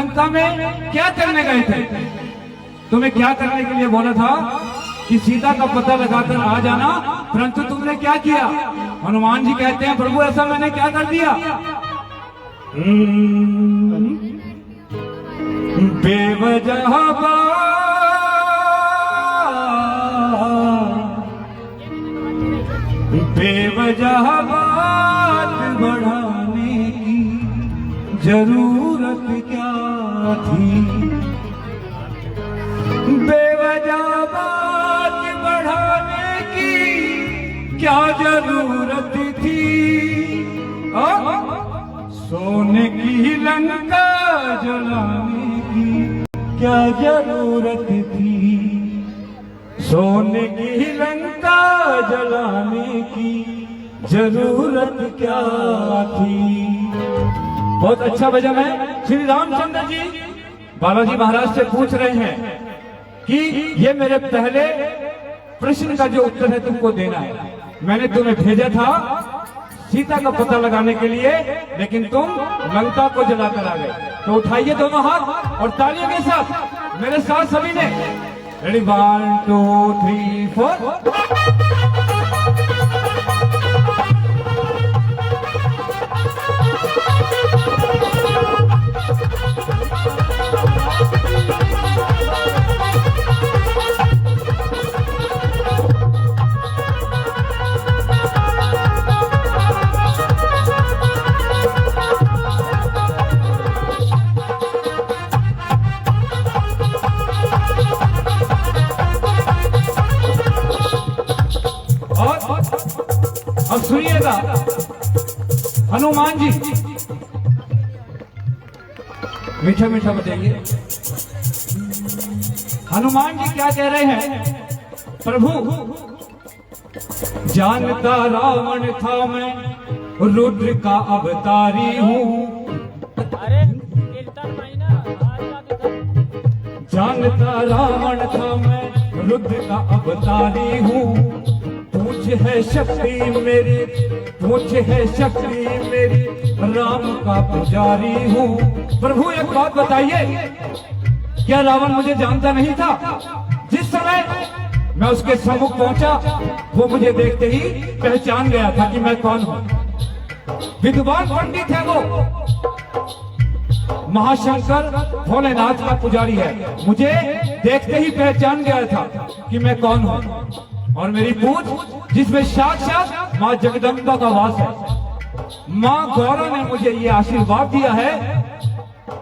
लंका में क्या करने गए थे? तुम्हें क्या करने के लिए बोला था कि सीता का पता लगाकर आ जाना, परंतु तुमने क्या किया? हनुमान जी कहते हैं प्रभु ऐसा मैंने क्या कर दिया? बेवजह बेवजह बात बढ़ाने की जरूरत क्या थी? बेवजह बात बढ़ाने की क्या जरूरत थी? सोने की लंका जलाने की क्या जरूरत थी? सोने की लंका जलाने की जरूरत क्या थी? बहुत अच्छा भजन है। श्री रामचंद्र जी बालाजी महाराज से पूछ रहे हैं कि ये मेरे पहले प्रश्न का जो उत्तर है तुमको देना है। मैंने तुम्हें भेजा था सीता का पता लगाने के लिए, लेकिन तुम लंका को जलाकर आ गए। तो उठाइए दोनों हाथ और तालियों के साथ मेरे साथ सभी ने। रेडी 1 2 3 4। अब सुनिएगा हनुमान जी मीठा मीठा बताइए। हनुमान जी क्या कह रहे हैं? प्रभु जानता रावण था मैं रुद्र का अवतारी हूँ। जानता रावण था मैं रुद्र का अवतारी हूँ। पूछ है शक्ति मेरी, पूछ है शक्ति मेरी, राम का पुजारी हूँ। प्रभु एक बात बताइए, क्या रावण मुझे जानता नहीं था? जिस समय मैं उसके सम्मुख पहुंचा वो मुझे देखते ही पहचान गया था कि मैं कौन हूँ। विद्वान पंडित है वो, महाशंकर भोलेनाथ का पुजारी है। मुझे देखते ही पहचान गया था कि मैं कौन हूँ। और मेरी पूछ जिसमें साक्षात माँ जगदम्बा का वास है। माँ गौरा ने मुझे ये आशीर्वाद दिया है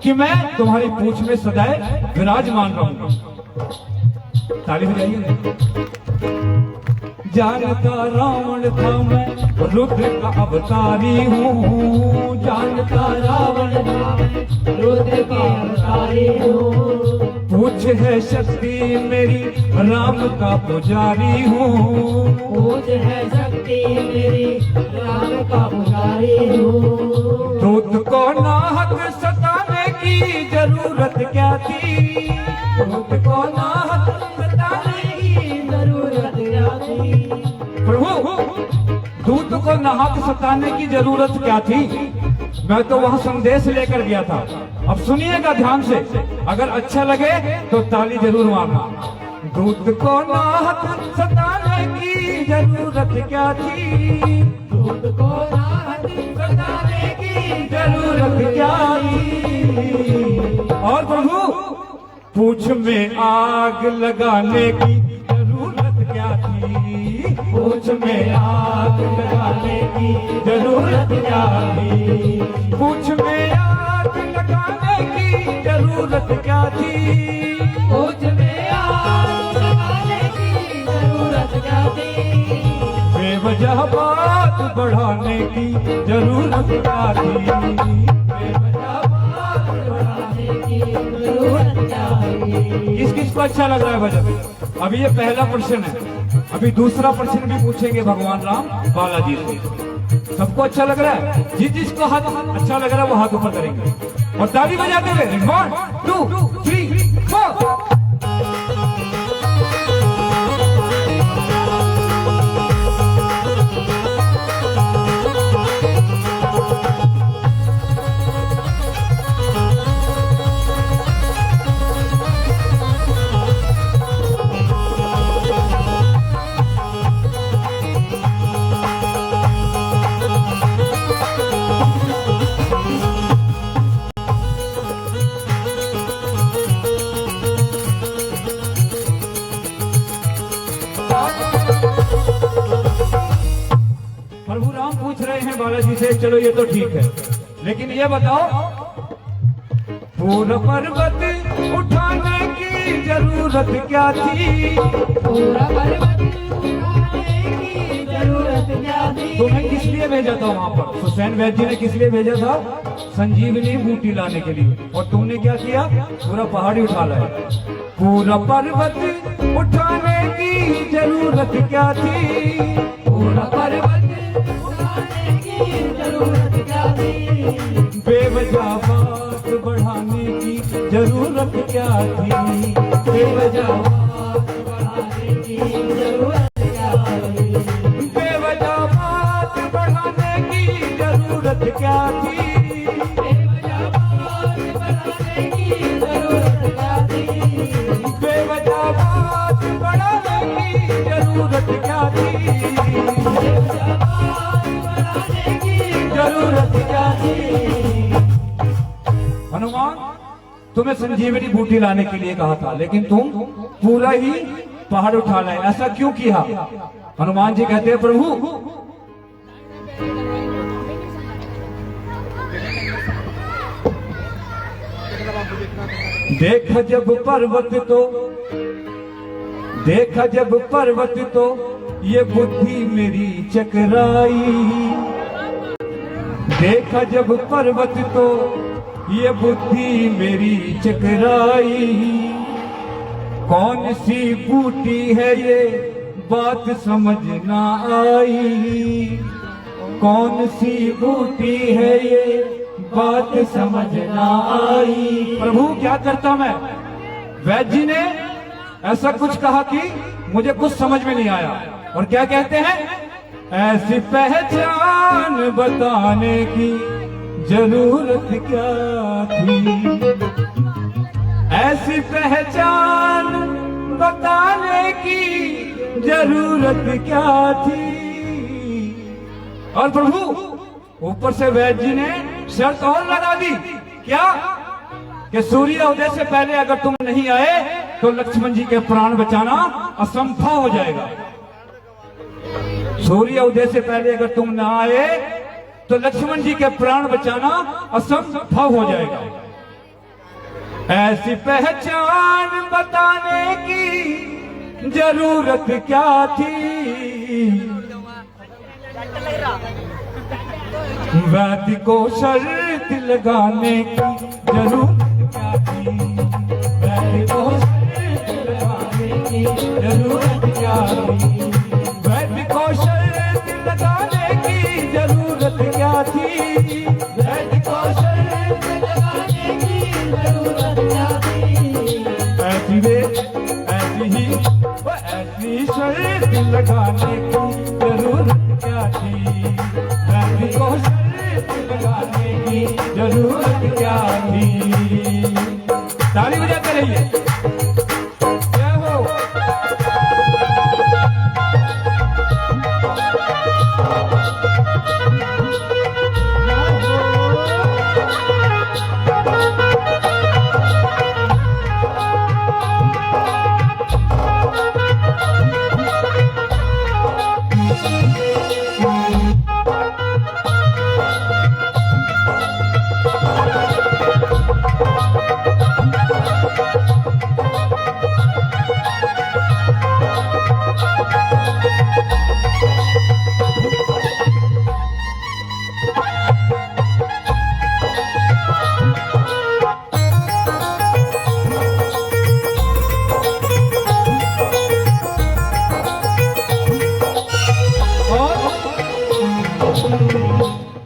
कि मैं तुम्हारी पूछ में सदैव विराजमान रहूंगा। ताली बजाइए। जानता रावण था मैं रुद्र का अवतारी हूँ। जानता रावण था मैं रुद्र का अवतारी हूँ। पूछ है शक्ति मेरी, राम का पुजारी हूँ। पूछ है शक्ति मेरी, राम का पुजारी हूँ। दूत को नाहक सताने की जरूरत क्या थी? दूत को नाहक सताने की जरूरत क्या थी? प्रभु दूत को नाहक सताने की जरूरत क्या थी? मैं तो वहाँ संदेश लेकर गया था। अब सुनिएगा ध्यान से, अगर अच्छा लगे तो ताली जरूर मारना। दूत को नाहक सताने की जरूरत क्या थी? दूत को नाहक सताने की जरूरत क्या थी? और प्रभु पूछ में आग लगाने की जरूरत क्या थी? पूछ में आग लगाने की जरूरत क्या थी? पूछ में आग लगाने की जरूरत क्या थी? पूछ में आग लगाने की जरूरत क्या थी? बेवजह बात बढ़ाने की जरूरत क्या थी? बेवजह बात बढ़ाने की जरूरत क्या थी? किस किस को अच्छा लग रहा है भजन? अभी ये पहला प्रश्न है, अभी दूसरा प्रश्न भी पूछेंगे भगवान राम बालाजी से। सबको अच्छा लग रहा है? जिस जिसको हाथ अच्छा लग रहा है वो हाथ ऊपर करेंगे और ताली बजाते हुए 1 2 3 4। से, चलो ये तो ठीक है, लेकिन ये बताओ पूरा पर्वत उठाने की जरूरत क्या थी? पूरा पर्वत उठाने की जरूरत क्या थी? तुम्हें किस लिए भेजा था वहां पर? हुसैन वैद्य जी ने किस लिए भेजा था? संजीवनी बूटी लाने के लिए। और तुमने क्या किया? पूरा पहाड़ी उठा लाया। पूरा पर्वत उठाने की जरूरत क्या थी? पूरा पर्वत उठाने की जरूरत क्या थी? बेवजह बात बढ़ाने की जरूरत क्या थी? बेवजह बात बढ़ाने की जरूरत क्या थी? बेवजह बात बढ़ाने की जरूरत क्या थी? बेवजह बात बढ़ाने की जरूरत क्या थी? बेवजह बात बढ़ाने की जरूरत क्या थी? बेवजह बात बढ़ाने की जरूरत क्या थी? हनुमान, तुम्हें संजीवनी बूटी लाने के लिए कहा था, लेकिन तुम पूरा ही पहाड़ उठा लाए। ऐसा क्यों किया? हनुमान जी कहते हैं प्रभु देखा जब पर्वत तो ये बुद्धि मेरी चकराई। देखा जब पर्वत तो ये बुद्धि मेरी चकराई। कौन सी बूटी है ये बात समझ ना आई। कौन सी बूटी है ये बात समझ ना आई। प्रभु क्या करता मैं? वैद्य जी ने ऐसा कुछ कहा कि मुझे कुछ समझ में नहीं आया। और क्या कहते हैं? ऐसी पहचान बताने की जरूरत क्या थी? ऐसी पहचान बताने की जरूरत क्या थी? और प्रभु ऊपर से वैद्य जी ने शर्त और लगा दी। क्या? कि सूर्य उदय से पहले अगर तुम नहीं आए तो लक्ष्मण जी के प्राण बचाना असंभव हो जाएगा। सूर्य उदय से पहले अगर तुम ना आए तो लक्ष्मण जी के प्राण बचाना असंभव हो जाएगा। ऐसी पहचान बताने की जरूरत क्या थी? वैद्य को शर्त लगाने की जरूरत क्या थी? वैद्य को शर्त लगाने की जरूरत क्या थी? वैद्य को शर्त लगाने की जरूरत क्या थी? वैद्य को शर्त लगाने की जरूरत क्या थी? ऐसी शर्त लगाने की जरूरत क्या थी? वैद्य को शर्त लगाने की जरूरत क्या थी? ताली बजाते रहिए। जय हो।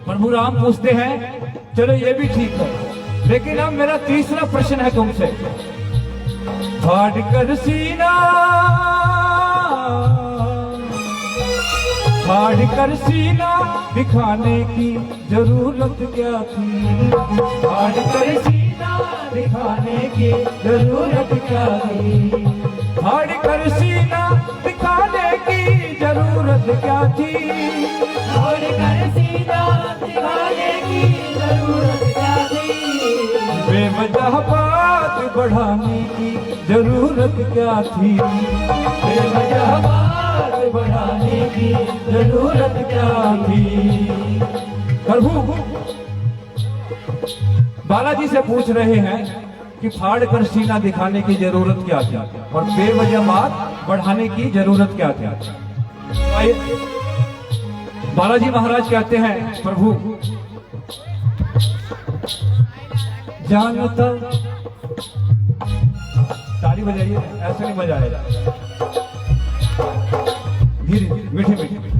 प्रभु राम पूछते हैं, चलो ये भी ठीक है, लेकिन अब मेरा तीसरा प्रश्न है तुमसे। फाड़ कर सीना, फाड़ कर सीना दिखाने की जरूरत क्या थी? फाड़ कर सीना दिखाने की जरूरत क्या थी? फाड़ कर सीना दिखाने की जरूरत क्या थी? फाड़ कर सीना दिखाने की जरूरत क्या थी? बेवजह बात बढ़ाने की जरूरत क्या थी? बेवजह बात बढ़ाने की जरूरत क्या थी? प्रभु बालाजी से पूछ रहे हैं कि फाड़ कर सीना दिखाने की जरूरत क्या थी और बेवजह बात बढ़ाने की जरूरत क्या थी। बालाजी महाराज कहते हैं प्रभु जानता, ताली बजाइए, ऐसे नहीं बजाएगा, धीरे मीठे मीठे।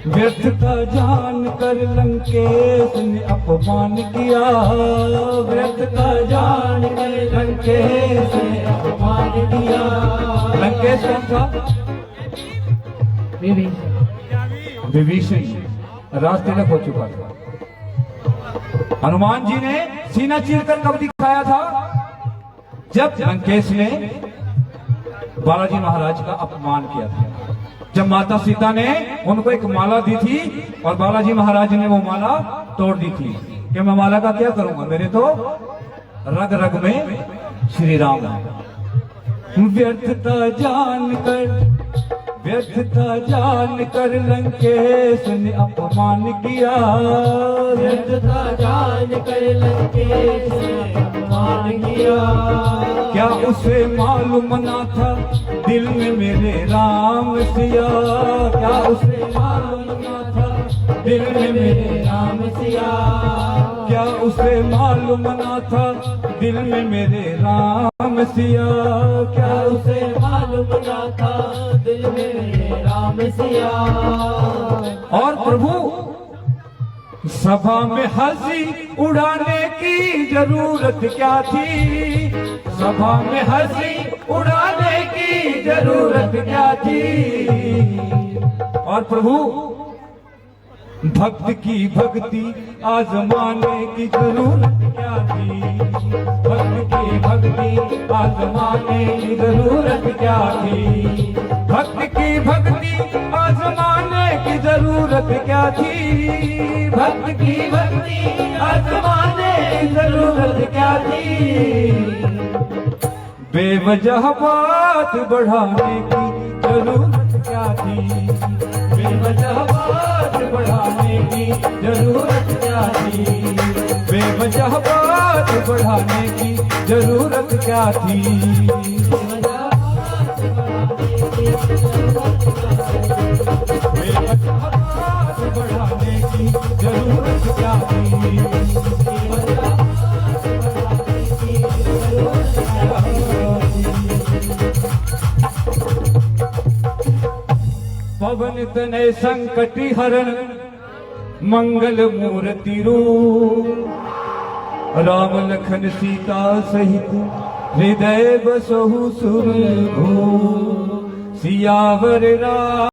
व्यर्थ का जान कर लंकेश ने अपमान किया, व्यर्थ का जान कर लंकेश ने अपमान किया। लंकेश कौन था? विभीषण। राज तिलक हो चुका था। हनुमान जी ने सीना चीरकर कब दिखाया था? जब लंकेश ने बालाजी महाराज का अपमान किया था। जब माता सीता ने उनको एक माला दी थी और बालाजी महाराज ने वो माला तोड़ दी थी कि मैं माला का क्या करूंगा, मेरे तो रग रग में श्री राम है। व्यर्थता जान कर लंकेश ने अपमान किया, व्यर्थता जान कर लंकेश ने अपमान किया। क्या उसे मालूम ना था दिल में मेरे राम सिया, क्या उसे मालूम ना था दिल में मेरे राम सिया, क्या उसे मालूम ना था दिल में मेरे राम सिया, क्या उसे मालूम ना था दिल में मेरे राम सिया। और प्रभु सभा में हंसी उड़ाने की जरूरत क्या थी, सभा में हंसी उड़ाने की जरूरत क्या थी। और प्रभु भक्त की भक्ति आजमाने की जरूरत क्या थी, भक्त की भक्ति आजमाने की जरूरत क्या थी, भक्त की भक्ति आजमाने की जरूरत क्या थी, भक्त की भक्ति आजमाने की जरूरत क्या थी। बेवजह बात बढ़ाने की जरूरत क्या थी, बेवजह बात बढ़ाने की जरूरत क्या थी, बेवजह बात बढ़ाने की जरूरत क्या थी। बेवजह बात बढ़ाने की जरूरत क्या थी, पवन तनय संकटि हरण मंगल मूर्ति रूप, राम लखन सीता सहित हृदय बसहु सुरभूप। सियावर राम